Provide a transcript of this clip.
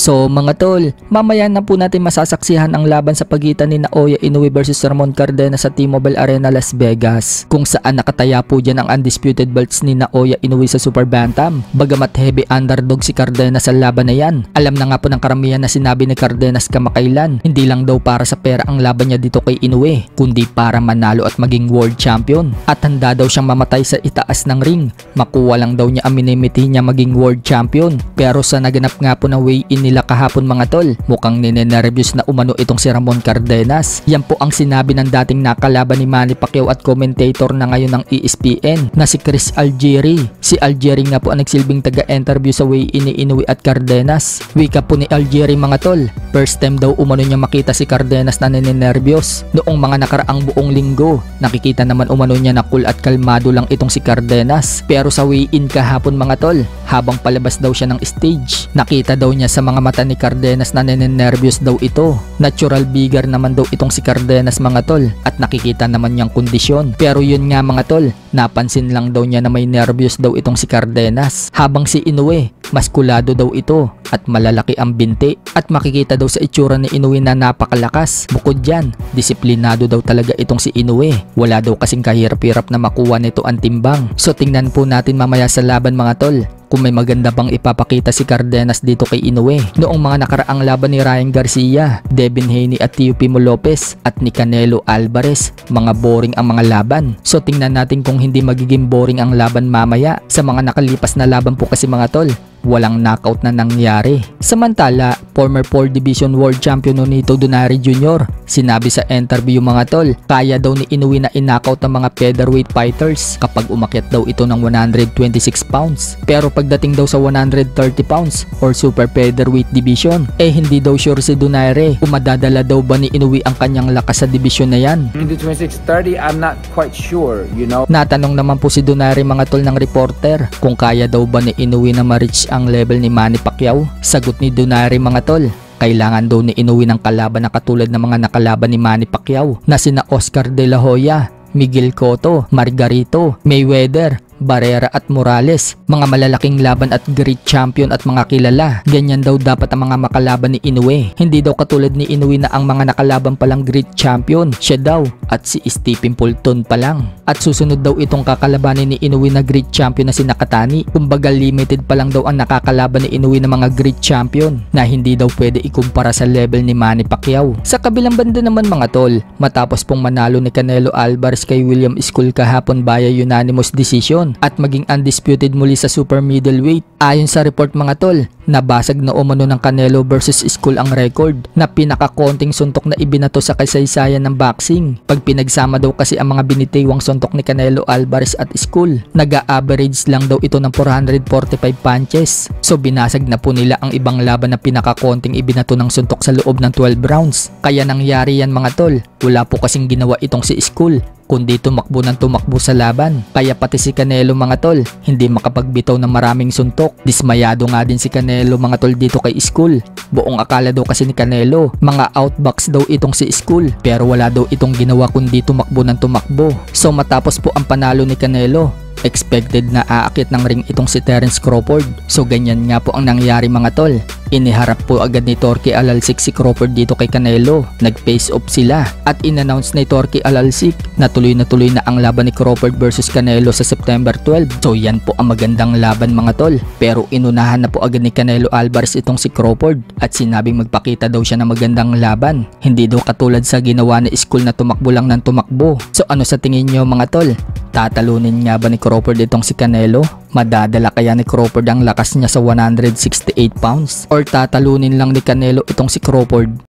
So mga tol, mamaya na po natin masasaksihan ang laban sa pagitan ni Naoya Inoue versus Ramon Cardenas sa T-Mobile Arena Las Vegas, kung saan nakataya po dyan ang undisputed belts ni Naoya Inoue sa Super Bantam. Bagamat heavy underdog si Cardenas sa laban na yan, alam na nga po ng karamihan na sinabi ni Cardenas kamakailan, hindi lang daw para sa pera ang laban niya dito kay Inoue, kundi para manalo at maging world champion. At handa daw siyang mamatay sa itaas ng ring, makuha lang daw niya ang minimiti niya maging world champion. Pero sa naganap nga po na weigh-in nila kahapon mga tol, mukhang ninenervyos na umano itong si Ramon Cardenas. Yan po ang sinabi ng dating nakalaban ni Manny Pacquiao at commentator na ngayon ng ESPN na si Chris Algieri. Si Algieri nga po ang nagsilbing taga-interview sa weigh-in ni Inoue at Cardenas. Wika po ni Algieri mga tol, first time daw umano niya makita si Cardenas na ninenervyos noong mga nakaraang buong linggo. Nakikita naman umano niya na cool at kalmado lang itong si Cardenas. Pero sa weigh-in kahapon mga tol, habang palabas daw siya ng stage, nakita daw niya sa mga mata ni Cardenas na ninenervyos daw ito. Natural bigger naman daw itong si Cardenas mga tol, at nakikita naman niyang kondisyon. Pero yun nga mga tol, napansin lang daw niya na may nervyos daw itong si Cardenas, habang si Inoue maskulado daw ito at malalaki ang binti, at makikita daw sa itsura ni Inoue na napakalakas. Bukod dyan, disiplinado daw talaga itong si Inoue. Wala daw kasing kahirap-hirap na makuha nito ang timbang. So tingnan po natin mamaya sa laban mga tol kung may maganda bang ipapakita si Cardenas dito kay Inoue. Noong mga nakaraang laban ni Ryan Garcia, Devin Haney at Teofimo Lopez at ni Canelo Alvarez, mga boring ang mga laban. So tingnan natin kung hindi magiging boring ang laban mamaya. Sa mga nakalipas na laban po kasi mga tol, walang knockout na nangyari. Samantala, former 4 Division World Champion Nonito Donaire Jr. sinabi sa interview mga tol, kaya daw ni Inoue na in-knockout ang mga featherweight fighters kapag umakyat daw ito ng 126 pounds. Pero pagdating daw sa 130 pounds or super featherweight division, hindi daw sure si Donaire kung madadala daw ba ni Inoue ang kanyang lakas sa division na yan. In the 2630, I'm not quite sure, you know. Natanong naman po si Donaire mga tol ng reporter kung kaya daw ba ni Inoue na ma-reach ang level ni Manny Pacquiao. Sagot ni Donaire mga tol, kailangan daw ni Inoue ng kalaban na katulad ng mga nakalaban ni Manny Pacquiao na sina Oscar De La Hoya, Miguel Cotto, Margarito, Mayweather, Barrera at Morales, mga malalaking laban at great champion at mga kilala. Ganyan daw dapat ang mga makalaban ni Inoue. Hindi daw katulad ni Inoue na ang mga nakalaban palang great champion, siya daw at si Stephen Fulton pa lang. At susunod daw itong kakalabanin ni Inoue na great champion na si Nakatani. Kumbaga limited pa lang daw ang nakakalaban ni Inoue na mga great champion na hindi daw pwede ikumpara sa level ni Manny Pacquiao. Sa kabilang banda naman mga tol, matapos pong manalo ni Canelo Alvarez kay William Skull kahapon via unanimous decision at maging undisputed muli sa super middleweight. Ayon sa report mga tol, nabasag na umano ng Canelo versus Skull ang record na pinakakonting suntok na ibinato sa kasaysayan ng boxing. Pag pinagsama daw kasi ang mga binitiwang suntok ni Canelo Alvarez at Skull, nag-a-average lang daw ito ng 445 punches. So binasag na po nila ang ibang laban na pinakakonting ibinato ng suntok sa loob ng 12 rounds. Kaya nangyari yan mga tol, wala po kasing ginawa itong si Skull, kundi tumakbo ng tumakbo sa laban. Kaya pati si Canelo mga tol, hindi makapagbitaw ng maraming suntok. Dismayado nga din si Canelo mga tol dito kay Skull. Buong akala daw kasi ni Canelo, mga outbox daw itong si Skull, pero wala daw itong ginawa kundi tumakbo ng tumakbo. So matapos po ang panalo ni Canelo, expected na aakit ng ring itong si Terence Crawford. So ganyan nga po ang nangyari mga tol. Iniharap po agad ni Torky Alalsik si Crawford dito kay Canelo. Nag-face off sila at in-announce ni Torky Alalsik na tuloy na ang laban ni Crawford versus Canelo sa September 12. So yan po ang magandang laban mga tol. Pero inunahan na po agad ni Canelo Alvarez itong si Crawford at sinabing magpakita daw siya ng magandang laban. Hindi daw katulad sa ginawa ni Skull na tumakbo lang ng tumakbo. So ano sa tingin nyo mga tol? Tatalunin nga ba ni Crawford itong si Canelo? Madadala kaya ni Crawford ang lakas niya sa 168 pounds? Or tatalunin lang ni Canelo itong si Crawford?